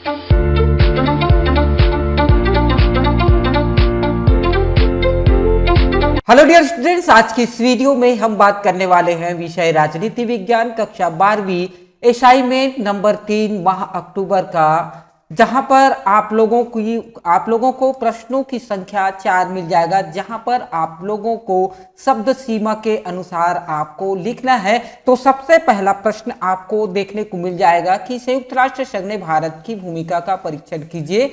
Hello dear students, आज की इस वीडियो में हम बात करने वाले हैं विषय राजनीति विज्ञान कक्षा 12वीं असाइनमेंट नंबर 3 माह अक्टूबर का, जहां पर आप लोगों को प्रश्नों की संख्या 4 मिल जाएगा, जहां पर आप लोगों को शब्द सीमा के अनुसार आपको लिखना है। तो सबसे पहला प्रश्न आपको देखने को मिल जाएगा कि संयुक्त राष्ट्र संघ ने भारत की भूमिका का परीक्षण कीजिए।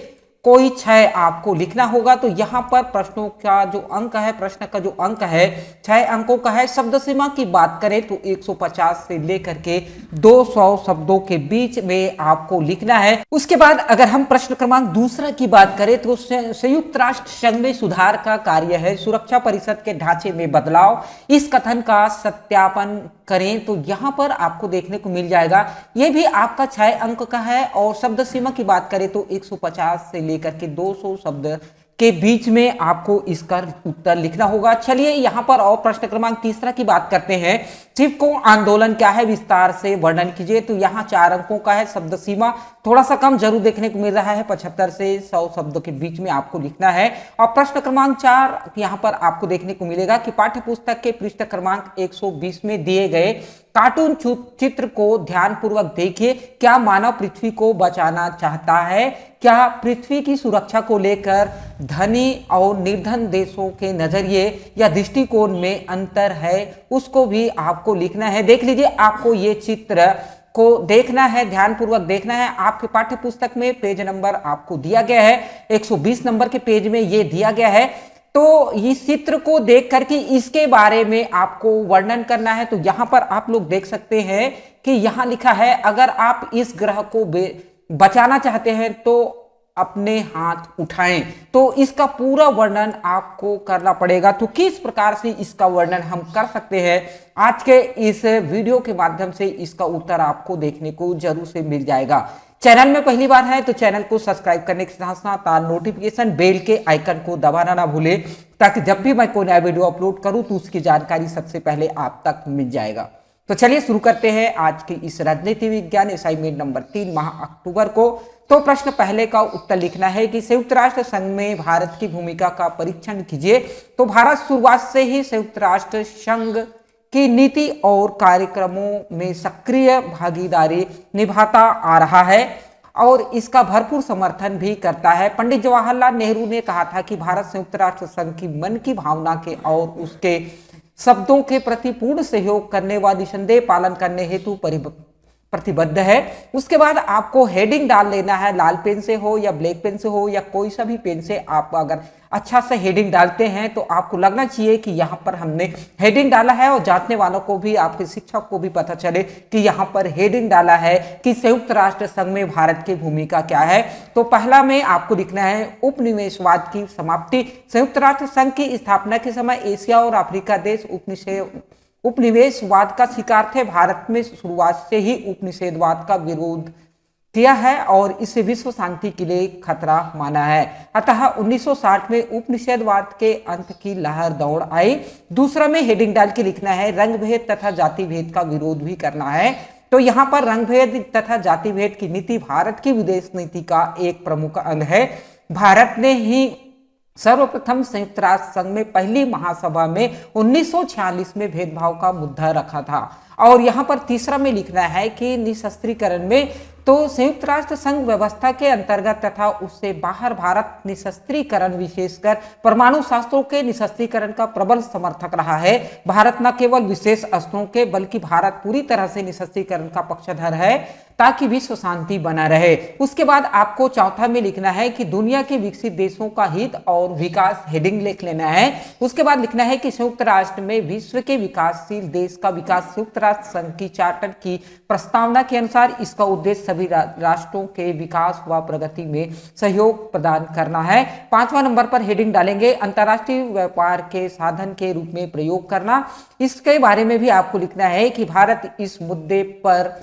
कोई 6 आपको लिखना होगा। तो यहाँ पर प्रश्नों का जो अंक है, प्रश्न का जो अंक है 6 अंकों का है। शब्द सीमा की बात करें तो 150 से लेकर के 200 शब्दों के बीच में आपको लिखना है। उसके बाद अगर हम प्रश्न क्रमांक दूसरा की बात करें तो संयुक्त राष्ट्र संघ में सुधार का कार्य है, सुरक्षा परिषद के ढांचे में बदलाव, इस कथन का सत्यापन करें। तो यहां पर आपको देखने को मिल जाएगा, यह भी आपका 6 अंक का है। और शब्द सीमा की बात करें तो 150 से लेकर के 200 शब्द के बीच में आपको इसका उत्तर लिखना होगा। चलिए यहां पर और प्रश्न क्रमांक तीसरा की बात करते हैं। चिपको आंदोलन क्या है, विस्तार से वर्णन कीजिए। तो यहाँ 4 अंकों का है। शब्द सीमा थोड़ा सा कम जरूर देखने को मिल रहा है, 75 से 100 शब्दों के बीच में आपको लिखना है। और प्रश्न क्रमांक 4 यहाँ पर आपको देखने को मिलेगा कि पाठ्य पुस्तक के पृष्ठ क्रमांक 120 में दिए गए कार्टून चित्र को ध्यानपूर्वक देखिए। क्या मानव पृथ्वी को बचाना चाहता है? क्या पृथ्वी की सुरक्षा को लेकर धनी और निर्धन देशों के नजरिए या दृष्टिकोण में अंतर है, उसको भी आपको लिखना है। देख लीजिए, आपको ये चित्र को देखना है, ध्यानपूर्वक देखना है। आपके पाठ्य पुस्तक में पेज नंबर आपको दिया गया है, 120 नंबर के पेज में ये दिया गया है। तो इस चित्र को देख करके इसके बारे में आपको वर्णन करना है। तो यहां पर आप लोग देख सकते हैं कि यहां लिखा है, अगर आप इस ग्रह को बचाना चाहते हैं तो अपने हाथ उठाएं। तो इसका पूरा वर्णन आपको करना पड़ेगा। तो किस प्रकार से इसका वर्णन हम कर सकते हैं, आज के इस वीडियो के माध्यम से इसका उत्तर आपको देखने को जरूर से मिल जाएगा। चैनल में पहली बार है तो चैनल को सब्सक्राइब करने के साथ साथ नोटिफिकेशन बेल के आइकन को दबाना ना भूले, ताकि जब भी मैं कोई नया वीडियो अपलोड करूं तो उसकी जानकारी सबसे पहले आप तक मिल जाएगा। तो चलिए शुरू करते हैं आज की इस राजनीति विज्ञान असाइनमेंट नंबर 3 माह अक्टूबर को। तो प्रश्न पहले का उत्तर लिखना है कि संयुक्त राष्ट्र संघ में भारत की भूमिका का परीक्षण कीजिए। तो भारत शुरुआत से ही संयुक्त राष्ट्र संघ की नीति और कार्यक्रमों में सक्रिय भागीदारी निभाता आ रहा है और इसका भरपूर समर्थन भी करता है। पंडित जवाहरलाल नेहरू ने कहा था कि भारत संयुक्त राष्ट्र संघ की मन की भावना के और उसके शब्दों के प्रति पूर्ण सहयोग करने व निसंदेह पालन करने हेतु प्रतिबद्ध है। उसके बाद आपको हेडिंग डाल लेना है, लाल पेन से हो या ब्लैक पेन से हो या कोई सा भी पेन से आप अगर अच्छा से हेडिंग डालते हैं तो आपको लगना चाहिए कि यहाँ पर हमने हेडिंग डाला है और जांचने वालों को भी, आपके शिक्षक को भी पता चले कि यहाँ पर हेडिंग डाला है कि संयुक्त राष्ट्र संघ में भारत की भूमिका क्या है। तो पहला में आपको लिखना है उपनिवेशवाद की समाप्ति। संयुक्त राष्ट्र संघ की स्थापना के समय एशिया और अफ्रीका देश उपनिवेशवाद का शिकार थे। भारत में शुरुआत से ही उपनिषेधवाद का विरोध किया है और इसे विश्व शांति के लिए खतरा माना है। अतः 1960 में उपनिषेधवाद के अंत की लहर दौड़ आई। दूसरा में हेडिंग डाल के लिखना है रंग भेद तथा जाति भेद का विरोध भी करना है। तो यहाँ पर रंग भेद तथा जाति भेद की नीति भारत की विदेश नीति का एक प्रमुख अंग है। भारत ने ही सर्वप्रथम संयुक्त राष्ट्र संघ में पहली महासभा में 1946 में भेदभाव का मुद्दा रखा था। और यहाँ पर तीसरा में लिखना है कि निशस्त्रीकरण में, तो संयुक्त राष्ट्र संघ व्यवस्था के अंतर्गत तथा उससे बाहर भारत निशस्त्रीकरण, विशेषकर परमाणु शस्त्रों के निशस्त्रीकरण का प्रबल समर्थक रहा है। भारत न केवल विशेष अस्त्रों के बल्कि भारत पूरी तरह से निशस्त्रीकरण का पक्षधर है ताकि विश्व शांति बना रहे। उसके बाद आपको चौथा में लिखना है कि दुनिया के विकसित देशों का हित और विकास, हेडिंग लिख लेना है। उसके बाद लिखना है कि संयुक्त राष्ट्र में विश्व के विकासशील देश का विकास संयुक्त राष्ट्र संघ की चार्टर की प्रस्तावना के अनुसार इसका उद्देश्य सभी राष्ट्रों के विकास व प्रगति में सहयोग प्रदान करना है। 5वां नंबर पर हेडिंग डालेंगे अंतर्राष्ट्रीय व्यापार के साधन के रूप में प्रयोग करना। इसके बारे में भी आपको लिखना है कि भारत इस मुद्दे पर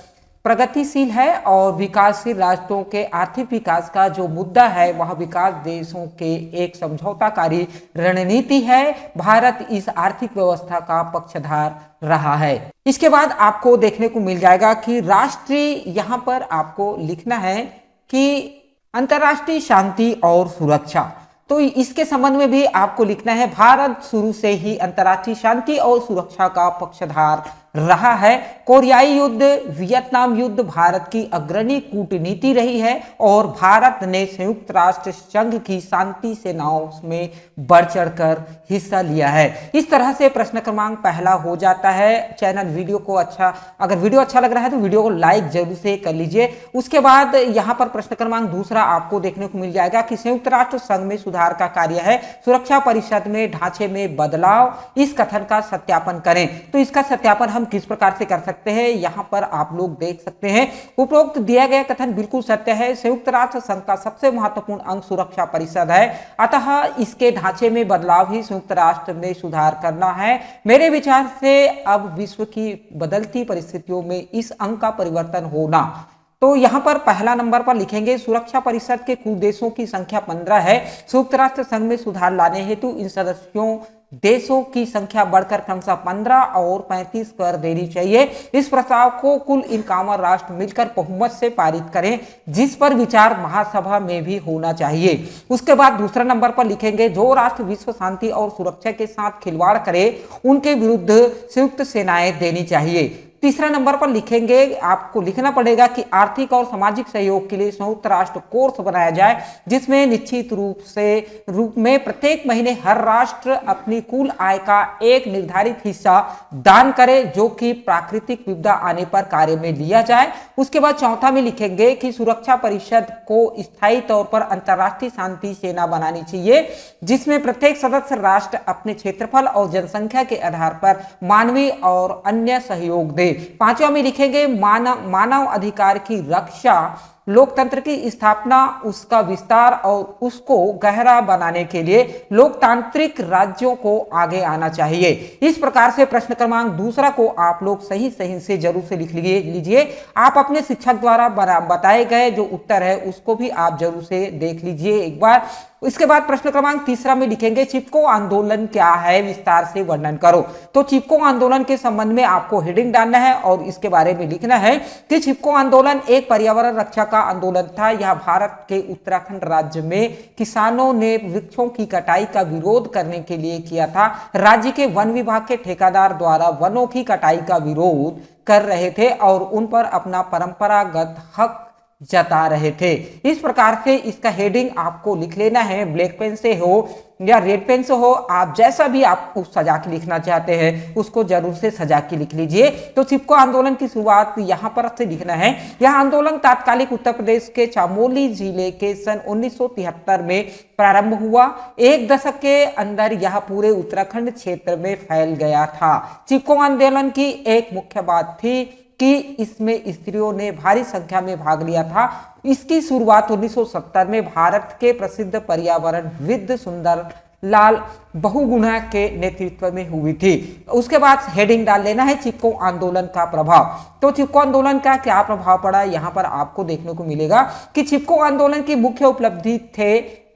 प्रगतिशील है और विकासशील राष्ट्रों के आर्थिक विकास का जो मुद्दा है वह विकास देशों के एक समझौताकारी रणनीति है। भारत इस आर्थिक व्यवस्था का पक्षधार रहा है। इसके बाद आपको देखने को मिल जाएगा कि राष्ट्रीय, यहाँ पर आपको लिखना है कि अंतर्राष्ट्रीय शांति और सुरक्षा। तो इसके संबंध में भी आपको लिखना है, भारत शुरू से ही अंतर्राष्ट्रीय शांति और सुरक्षा का पक्षधर रहा है। कोरियाई युद्ध, वियतनाम युद्ध भारत की अग्रणी कूटनीति रही है और भारत ने संयुक्त राष्ट्र संघ की शांति सेनाओं में बढ़ चढ़कर हिस्सा लिया है। इस तरह से प्रश्न क्रमांक पहला हो जाता है। अगर वीडियो अच्छा लग रहा है तो वीडियो को लाइक जरूर से कर लीजिए। उसके बाद यहाँ पर प्रश्न क्रमांक दूसरा आपको देखने को मिल जाएगा कि संयुक्त राष्ट्र संघ में सुधार का कार्य है, सुरक्षा परिषद में ढांचे में बदलाव, इस कथन का सत्यापन करें। तो इसका सत्यापन हम किस प्रकार से कर सकते हैं, यहां पर आप लोग देख सकते हैं। उपरोक्त दिया गया कथन बिल्कुल सत्य है। संयुक्त राष्ट्र संघ का सबसे महत्वपूर्ण अंग सुरक्षा परिषद है, अतः इसके ढांचे में बदलाव ही संयुक्त राष्ट्र में सुधार करना है। मेरे विचार से अब विश्व की बदलती परिस्थितियों में इस अंग का परिवर्तन होना। तो यहां पर पहला नंबर पर लिखेंगे, सुरक्षा परिषद के कुल देशों की संख्या 15 है। संयुक्त राष्ट्र संघ में सुधार लाने हेतु इन सदस्यों देशों की संख्या बढ़कर क्रमशः 15 और 35 कर देनी चाहिए। इस प्रस्ताव को कुल इक्यावन राष्ट्र मिलकर बहुमत से पारित करें, जिस पर विचार महासभा में भी होना चाहिए। उसके बाद दूसरा नंबर पर लिखेंगे, जो राष्ट्र विश्व शांति और सुरक्षा के साथ खिलवाड़ करे उनके विरुद्ध संयुक्त सेनाएं देनी चाहिए। तीसरा नंबर पर लिखेंगे, आपको लिखना पड़ेगा कि आर्थिक और सामाजिक सहयोग के लिए संयुक्त राष्ट्र कोर्स बनाया जाए, जिसमें निश्चित रूप में प्रत्येक महीने हर राष्ट्र अपनी कुल आय का एक निर्धारित हिस्सा दान करे, जो कि प्राकृतिक विपदा आने पर कार्य में लिया जाए। उसके बाद चौथा में लिखेंगे कि सुरक्षा परिषद को स्थायी तौर पर अंतर्राष्ट्रीय शांति सेना बनानी चाहिए, जिसमें प्रत्येक सदस्य राष्ट्र अपने क्षेत्रफल और जनसंख्या के आधार पर मानवीय और अन्य सहयोग दे। पांचवा में लिखेंगे, मानव अधिकार की रक्षा, लोकतंत्र की स्थापना, उसका विस्तार और उसको गहरा बनाने के लिए लोकतांत्रिक राज्यों को आगे आना चाहिए। इस प्रकार से प्रश्न क्रमांक दूसरा को आप लोग सही से जरूर से लिख लीजिए। आप अपने शिक्षक द्वारा बताए गए जो उत्तर है उसको भी आप जरूर से देख लीजिए एक बार। इसके बाद प्रश्न क्रमांक तीसरा में लिखेंगे, चिपको आंदोलन क्या है, विस्तार से वर्णन करो। तो चिपको आंदोलन के संबंध में आपको हेडिंग डालना है और इसके बारे में लिखना है कि चिपको आंदोलन एक पर्यावरण रक्षा का आंदोलन था। यह भारत के उत्तराखंड राज्य में किसानों ने वृक्षों की कटाई का विरोध करने के लिए किया था। राज्य के वन विभाग के ठेकेदार द्वारा वनों की कटाई का विरोध कर रहे थे और उन पर अपना परंपरागत हक जता रहे थे। इस प्रकार से इसका हेडिंग आपको लिख लेना है, ब्लैक पेन से हो या रेड पेन से हो, आप जैसा भी आप सजा के लिखना चाहते हैं उसको जरूर से सजा के लिख लीजिए। तो चिपको आंदोलन की शुरुआत यहाँ पर से लिखना है। यह आंदोलन तात्कालिक उत्तर प्रदेश के चमोली जिले के सन 1973 में प्रारंभ हुआ। एक दशक के अंदर यह पूरे उत्तराखंड क्षेत्र में फैल गया था। चिपको आंदोलन की एक मुख्य बात थी कि इसमें स्त्रियों ने भारी संख्या में भाग लिया था। इसकी शुरुआत 1970 में भारत के प्रसिद्ध पर्यावरणविद सुंदर लाल बहुगुणा के नेतृत्व में हुई थी। उसके बाद हेडिंग डाल लेना है, चिपको आंदोलन का प्रभाव। तो चिपको आंदोलन का क्या प्रभाव पड़ा, यहाँ पर आपको देखने को मिलेगा कि चिपको आंदोलन की मुख्य उपलब्धि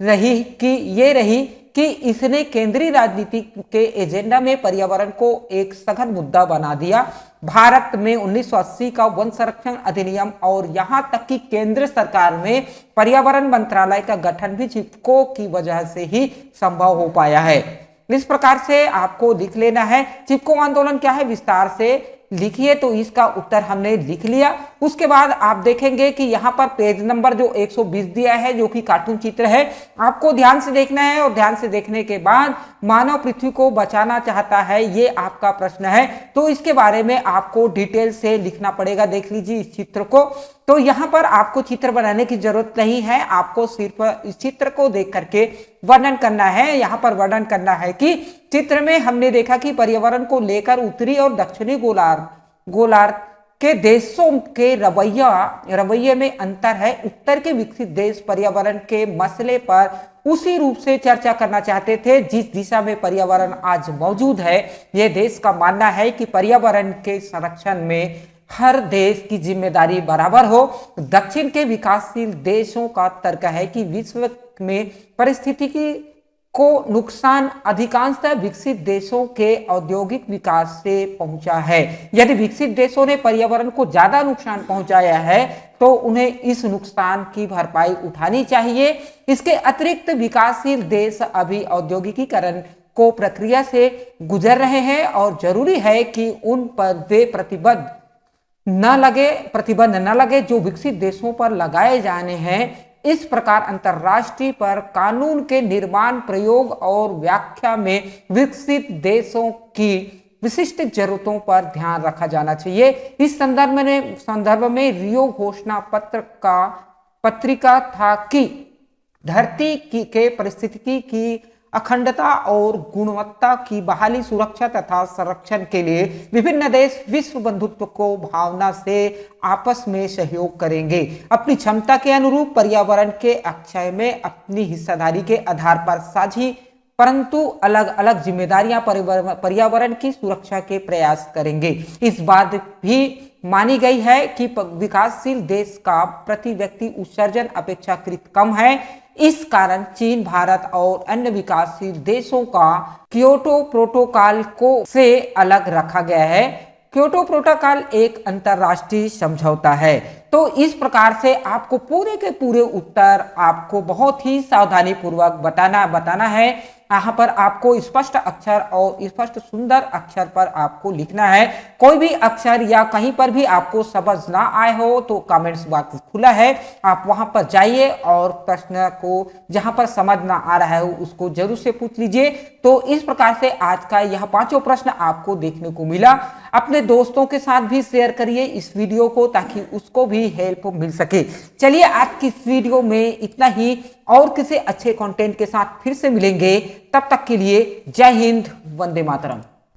रही कि इसने केंद्रीय राजनीति के एजेंडा में पर्यावरण को एक सघन मुद्दा बना दिया। भारत में 1980 का वन संरक्षण अधिनियम और यहां तक कि केंद्र सरकार में पर्यावरण मंत्रालय का गठन भी चिपको की वजह से ही संभव हो पाया है। इस प्रकार से आपको लिख लेना है, चिपको आंदोलन क्या है, विस्तार से लिखिए। तो इसका उत्तर हमने लिख लिया। उसके बाद आप देखेंगे कि यहाँ पर पेज नंबर जो 120 दिया है, जो कि कार्टून चित्र है, आपको ध्यान से देखना है और ध्यान से देखने के बाद मानव पृथ्वी को बचाना चाहता है, ये आपका प्रश्न है। तो इसके बारे में आपको डिटेल से लिखना पड़ेगा। देख लीजिए इस चित्र को। तो यहाँ पर आपको चित्र बनाने की जरूरत नहीं है, आपको सिर्फ इस चित्र को देख करके वर्णन करना है। यहाँ पर वर्णन करना है कि चित्र में हमने देखा कि पर्यावरण को लेकर उत्तरी और दक्षिणी गोलार्ध के देशों के रवैये में अंतर है। उत्तर के विकसित देश पर्यावरण के मसले पर उसी रूप से चर्चा करना चाहते थे जिस दिशा में पर्यावरण आज मौजूद है। यह देश का मानना है कि पर्यावरण के संरक्षण में हर देश की जिम्मेदारी बराबर हो। दक्षिण के विकासशील देशों का तर्क है कि विश्व में को नुकसान अधिकांशतः विकसित देशों के औद्योगिक विकास से पहुंचा है। यदि विकसित देशों ने पर्यावरण को ज्यादा नुकसान पहुंचाया है तो उन्हें इस नुकसान की भरपाई उठानी चाहिए। इसके अतिरिक्त विकासशील देश अभी औद्योगिकीकरण को प्रक्रिया से गुजर रहे हैं और जरूरी है कि उन पर वे प्रतिबंध न लगे जो विकसित देशों पर लगाए जाने हैं। इस प्रकार अंतरराष्ट्रीय पर कानून के निर्माण, प्रयोग और व्याख्या में विकसित देशों की विशिष्ट जरूरतों पर ध्यान रखा जाना चाहिए। इस संदर्भ में रियो घोषणा पत्रिका था कि धरती के परिस्थितिकी की अखंडता और गुणवत्ता की बहाली, सुरक्षा तथा संरक्षण के लिए विभिन्न देश विश्व बंधुत्व को भावना से आपस में सहयोग करेंगे। अपनी क्षमता के अनुरूप पर्यावरण के अक्षय में अपनी हिस्सेदारी के आधार पर साझी परंतु अलग अलग जिम्मेदारियां पर्यावरण की सुरक्षा के प्रयास करेंगे। इस बात भी मानी गई है कि विकासशील देश का प्रति व्यक्ति उत्सर्जन अपेक्षाकृत कम है। इस कारण चीन, भारत और अन्य विकासशील देशों का क्योटो प्रोटोकॉल को से अलग रखा गया है। क्योटो प्रोटोकॉल एक अंतरराष्ट्रीय समझौता है। तो इस प्रकार से आपको पूरे के पूरे उत्तर आपको बहुत ही सावधानी पूर्वक बताना है। यहाँ पर आपको स्पष्ट अक्षर और स्पष्ट सुंदर अक्षर पर आपको लिखना है। कोई भी अक्षर या कहीं पर भी आपको समझ ना आए हो तो कमेंट्स बॉक्स खुला है, आप वहां पर जाइए और प्रश्न को जहां पर समझ ना आ रहा है उसको जरूर से पूछ लीजिए। तो इस प्रकार से आज का यह 5 प्रश्न आपको देखने को मिला। अपने दोस्तों के साथ भी शेयर करिए इस वीडियो को ताकि उसको भी हेल्प मिल सके। चलिए आज की इस वीडियो में इतना ही, और किसी अच्छे कंटेंट के साथ फिर से मिलेंगे। तब तक के लिए जय हिंद, वंदे मातरम।